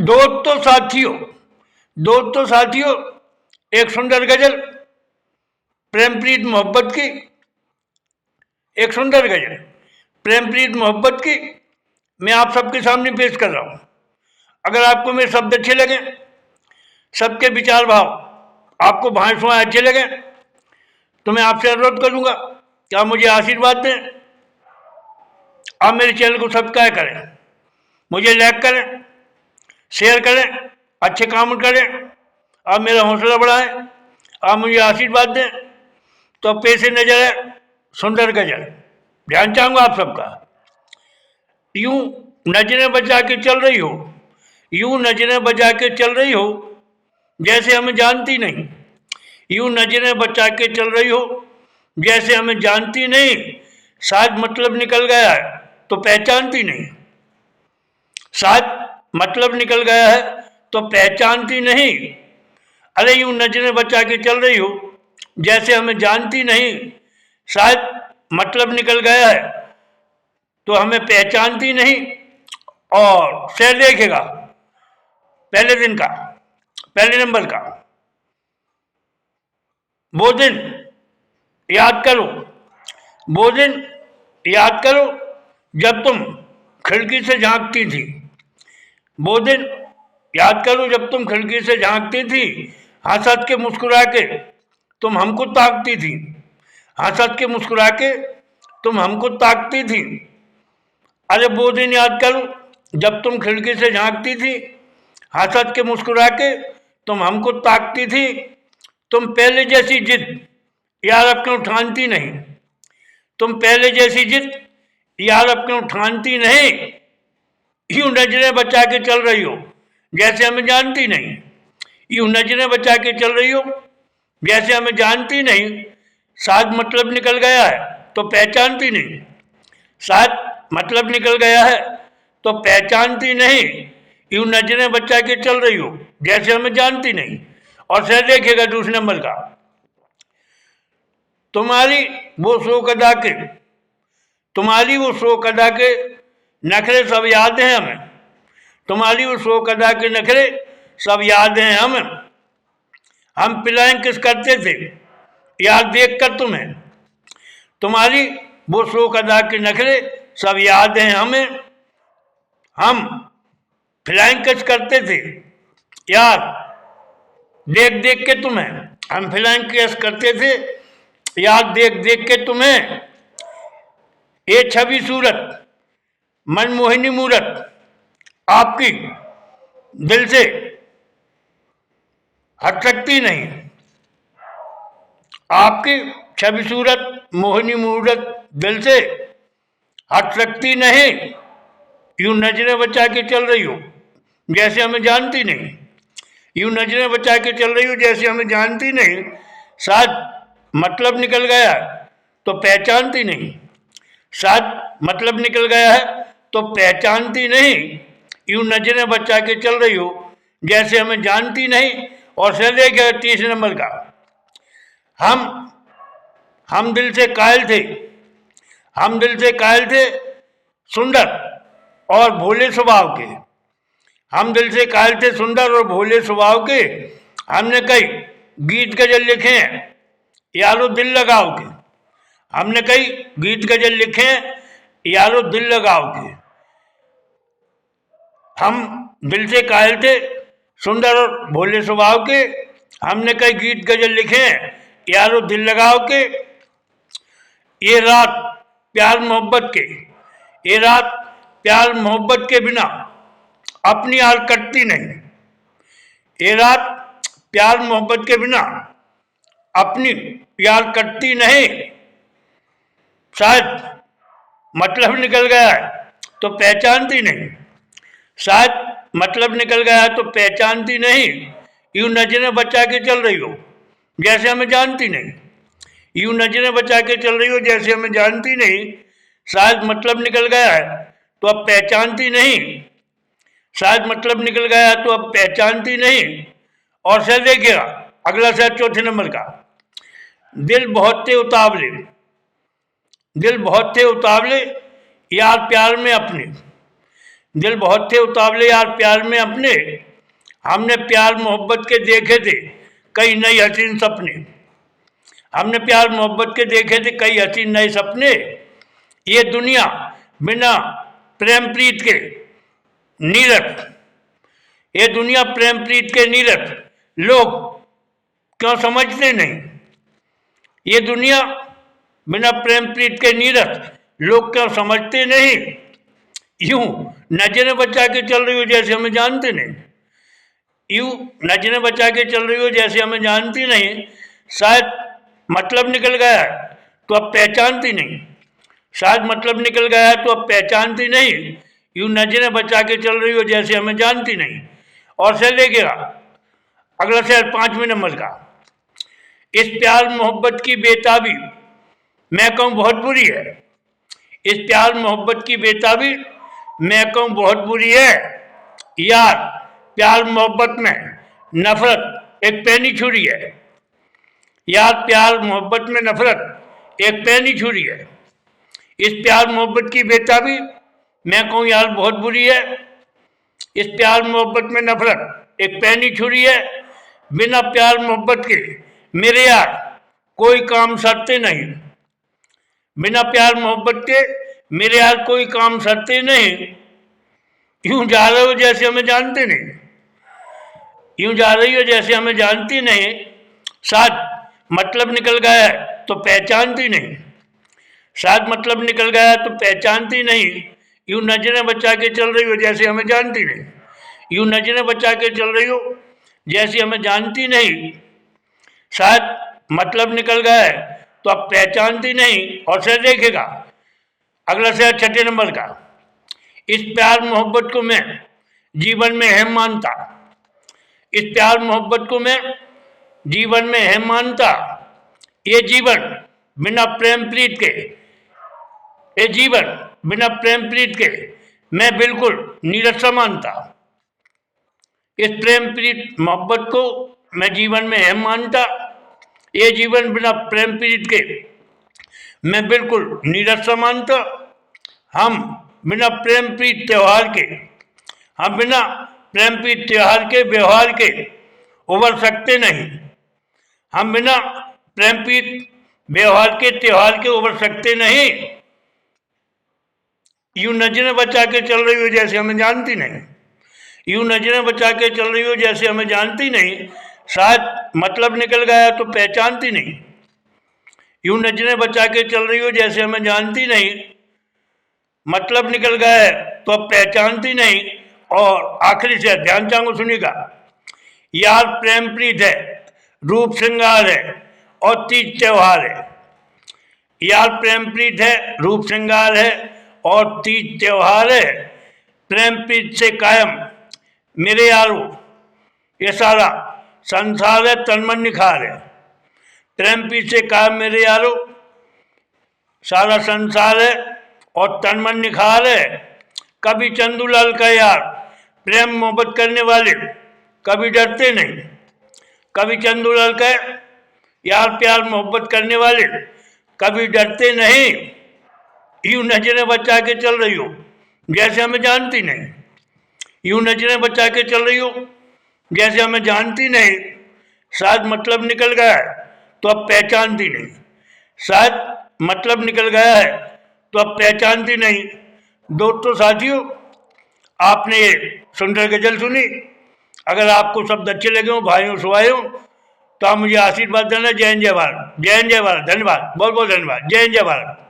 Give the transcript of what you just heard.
दोस्तों साथियों, एक सुंदर गजल प्रेमप्रीत मोहब्बत की, एक सुंदर गजल प्रेमप्रीत मोहब्बत की मैं आप सबके सामने पेश कर रहा हूं। अगर आपको मेरे शब्द अच्छे लगे, सबके विचार भाव आपको भाषाएं अच्छे लगे, तो मैं आपसे अनुरोध करूंगा कि आप मुझे आशीर्वाद दें। आप मेरे चैनल को सब्सक्राइब करें, मुझे लाइक करें, शेयर करें, अच्छे काम करें। आप मेरा हौसला बढ़ाएं, आप मुझे आशीर्वाद दें। तो पेश नजर है सुंदर गजल। ध्यान चाहूंगा आप सबका। यूं नजरें बचा के चल रही हो, यूं नजरें बचा के चल रही हो जैसे हमें जानती नहीं। यूं नजरें बचा के चल रही हो जैसे हमें जानती नहीं। शायद मतलब निकल गया है तो पहचानती नहीं। शायद मतलब निकल गया है तो पहचानती नहीं। अरे यूं नजरें बचा के चल रही हो जैसे हमें जानती नहीं। शायद मतलब निकल गया है तो हमें पहचानती नहीं। और शेर देखेगा पहले दिन का, पहले नंबर का। वो दिन याद करो, वो दिन याद करो जब तुम खिड़की से झांकती थी। वो दिन याद करो जब तुम खिड़की से झांकती थी। हंस हंस के मुस्कुरा के तुम हमको ताकती थी। हंस हंस के मुस्कुरा के तुम हमको ताकती थी। अरे वो दिन याद करो जब तुम खिड़की से झांकती थी। हंस हंस के मुस्कुरा के तुम हमको ताकती थी। तुम पहले जैसी जिद यार अब क्यों ठानती नहीं। तुम पहले जैसी जिद यार अब क्यों ठानती नहीं। यूं नजरें बचा के चल रही हो जैसे हमें जानती नहीं। यूं नजरें बचा के चल रही हो जैसे हमें जानती नहीं। शायद मतलब निकल गया है तो पहचानती नहीं। शायद मतलब निकल गया है तो पहचानती नहीं। यूं नजरें बचा के चल रही हो जैसे हमें जानती नहीं। और सर देखिएगा दूसरे नंबर का। तुम्हारी वो शोक अदा के, तुम्हारी वो शोक अदा के नखरे सब याद हैं हमें। तुम्हारी वो शोक अदा के नखरे सब याद हैं हमें। हम पिलाएं किस करते थे याद देख कर तुम्हें। तुम्हारी वो शोक अदा के नखरे सब याद हैं हमें। हम फ्लाइंग किस करते थे यार देख देख के तुम्हें। हम फ्लाइंग किस करते थे याद देख देख के तुम्हें। ये छवि सूरत मनमोहिनी मूरत आपकी दिल से हट सकती नहीं। आपकी छवि सूरत मोहिनी मूरत दिल से हट सकती नहीं। यूं नजरें बचा के चल रही हो जैसे हमें जानती नहीं। यूं नजरें बचा के चल रही हो जैसे हमें जानती नहीं। शायद मतलब निकल गया है तो पहचानती नहीं। शायद मतलब निकल गया है तो पहचानती नहीं। यूं नजरें बचा के चल रही हो जैसे हमें जानती नहीं। और सर देखिएगा तीसरे नंबर का। हम दिल से कायल थे, हम दिल से कायल थे सुंदर और भोले स्वभाव के। हम दिल से कायल थे सुंदर और भोले स्वभाव के। हमने कई गीत गजल लिखे हैं यारो दिल लगाओ के। हमने कई गीत गजल लिखे हैं यारो दिल लगाओ के। हम दिल से कायल थे सुंदर और भोले स्वभाव के। हमने कई गीत गजल लिखे हैं यारो दिल लगाओ के। ये रात प्यार मोहब्बत के, ये रात प्यार मोहब्बत के बिना अपनी हाल कटती नहीं। ये रात प्यार मोहब्बत के बिना अपनी यार कटती नहीं। शायद मतलब निकल गया है तो पहचानती नहीं। शायद मतलब निकल गया है तो पहचानती नहीं। यूं नजरें बचा के चल रही हो जैसे हमें जानती नहीं। यूं नजरें बचा के चल रही हो जैसे हमें जानती नहीं। शायद मतलब निकल गया है तो अब पहचानती नहीं। शायद मतलब निकल गया है तो अब पहचानती नहीं। और सर देखिएगा अगला शहर चौथे नंबर का। दिल बहुत थे उतावले, दिल बहुत थे उतावले यार प्यार में अपने। दिल बहुत थे उतावले यार प्यार में अपने, हमने प्यार मोहब्बत के देखे थे कई नई हसीन सपने, हमने प्यार मोहब्बत के देखे थे कई हसीन नए सपने। ये दुनिया बिना प्रेम प्रीत के नीरस, ये दुनिया प्रेम प्रीत के नीरस, लोग क्यों समझते नहीं। ये दुनिया बिना प्रेम प्रीत के नीरस, लोग क्यों समझते नहीं। यूं नजरें बचा के चल रही हो जैसे हमें जानते नहीं, यूं नजरें बचा के चल रही हो जैसे हमें जानती नहीं। शायद मतलब निकल गया है तो अब पहचानती नहीं, शायद मतलब निकल गया है तो अब पहचानती नहीं। यूं नजरें बचा के चल रही हो जैसे हमें जानती नहीं। और से देखिएगा अगला शेर 5वें नंबर का। इस प्यार मोहब्बत की बेताबी मैं कहूँ बहुत बुरी है, इस प्यार मोहब्बत की बेताबी मैं कहूँ बहुत बुरी है। यार प्यार मोहब्बत में नफरत एक पैनी छुरी है, यार प्यार मोहब्बत में नफरत एक पैनी छुरी है। इस प्यार मोहब्बत की बेताबी मैं कहूँ यार बहुत बुरी है, इस प्यार मोहब्बत में नफरत एक पैनी छुरी है। बिना प्यार मोहब्बत के मेरे यार कोई काम सरते नहीं, बिना प्यार मोहब्बत के मेरे यार कोई काम सरते नहीं। यूं जा रहे हो जैसे हमें जानते नहीं, यूं जा रही हो जैसे हमें जानती नहीं। शायद मतलब निकल गया है तो पहचानती नहीं, शायद मतलब निकल गया है तो पहचानती नहीं। यूं नजरें बचा के चल रही हो जैसे हमें जानती नहीं, यूं नजरें बचा के चल रही हो जैसे हमें जानती नहीं। शायद मतलब निकल गया है तो अब पहचानती नहीं। और से देखेगा अगला शेर 6 नंबर का। इस प्यार मोहब्बत को मैं जीवन में अहम मानता, इस प्यार मोहब्बत को मैं जीवन में अहम मानता। ये जीवन बिना प्रेम प्रीत के, ये जीवन बिना प्रेम प्रीत के मैं बिल्कुल नीरस मानता। इस प्रेम प्रीत मोहब्बत को मैं जीवन में अहम मानता, ये जीवन बिना प्रेम प्रीत के मैं बिल्कुल नीरस मानता। हम बिना प्रेम प्रीत त्यौहार के, हम बिना प्रेम प्रीत त्यौहार के व्यवहार के उबर सकते नहीं, हम बिना प्रेम प्रीत व्यवहार के त्यौहार के उबर सकते नहीं। यूं नजरें बचा के चल रही हो जैसे हमें जानती नहीं, यूं नजरें बचा के चल रही हो जैसे हमें जानती नहीं। शायद मतलब निकल गया तो पहचानती नहीं, यूं नजरें बचा के चल रही हो जैसे हमें जानती नहीं। मतलब निकल गया है तो अब पहचानती नहीं। और आखिरी से ध्यान चाहूंगा सुनिएगा। यार प्रेम प्रीत है, रूप श्रृंगार है और तीज त्योहार है, यार प्रेम प्रीत है, रूप श्रृंगार है और तीज त्योहार है। प्रेम प्रीत से कायम मेरे यारों ये सारा संसार है, तन मन निखार है। प्रेम प्रीत से कायम मेरे यारों सारा संसार है और तन मन निखार है। कभी चंदूलाल का यार प्रेम मोहब्बत करने वाले कभी डरते नहीं, कभी चंदूलाल का यार प्यार मोहब्बत करने वाले कभी डरते नहीं। यूं नजरें बचा के चल रही हो जैसे हमें जानती नहीं, यूं नजरें बचा के चल रही हो जैसे हमें जानती नहीं। शायद मतलब निकल गया है तो अब पहचानती नहीं, शायद मतलब निकल गया है तो अब पहचानती नहीं। दोस्तों साथियों, आपने ये सुंदर गजल सुनी। अगर आपको शब्द अच्छे लगे हों, भाइयों सुहायों, तो आप मुझे आशीर्वाद देना। जय हिंद जय भारत, जय हिंद जय भारत। धन्यवाद, बहुत बहुत धन्यवाद। जय हिंद जय भारत।